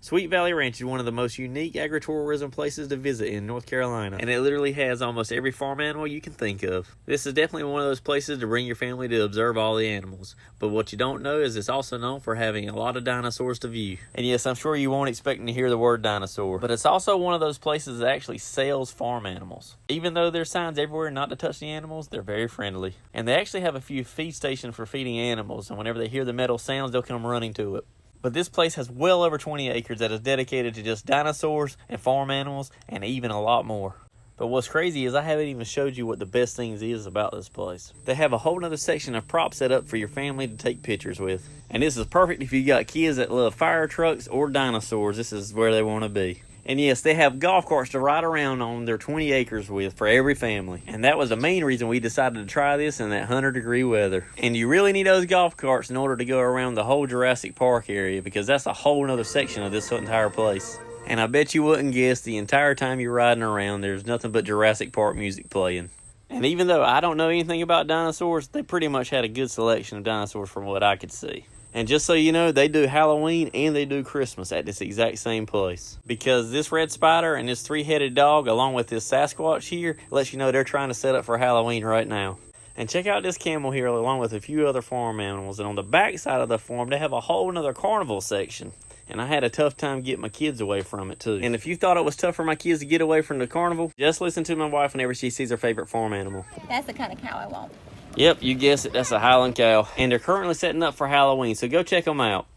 Sweet Valley Ranch is one of the most unique agritourism places to visit in North Carolina, and it literally has almost every farm animal you can think of. This is definitely one of those places to bring your family to observe all the animals, but what you don't know is it's also known for having a lot of dinosaurs to view. And yes, I'm sure you won't expect to hear the word dinosaur, but it's also one of those places that actually sells farm animals. Even though there's signs everywhere not to touch the animals, they're very friendly. And they actually have a few feed stations for feeding animals, and whenever they hear the metal sounds, they'll come running to it. But this place has well over 20 acres that is dedicated to just dinosaurs and farm animals and even a lot more. But what's crazy is I haven't even showed you what the best things is about this place. They have a whole nother section of props set up for your family to take pictures with. And this is perfect if you got kids that love fire trucks or dinosaurs. This is where they want to be. And yes, they have golf carts to ride around on their 20 acres with for every family. And that was the main reason we decided to try this in that 100-degree weather. And you really need those golf carts in order to go around the whole Jurassic Park area, because that's a whole nother section of this entire place. And I bet you wouldn't guess the entire time you're riding around, there's nothing but Jurassic Park music playing. And even though I don't know anything about dinosaurs, they pretty much had a good selection of dinosaurs from what I could see. And just so you know, they do Halloween and they do Christmas at this exact same place. Because this red spider and this three-headed dog, along with this Sasquatch here, lets you know they're trying to set up for Halloween right now. And check out this camel here, along with a few other farm animals. And on the back side of the farm, they have a whole nother carnival section. And I had a tough time getting my kids away from it, too. And if you thought it was tough for my kids to get away from the carnival, just listen to my wife whenever she sees her favorite farm animal. That's the kind of cow I want. Yep, you guessed it. That's a Highland cow. And they're currently setting up for Halloween, so go check them out.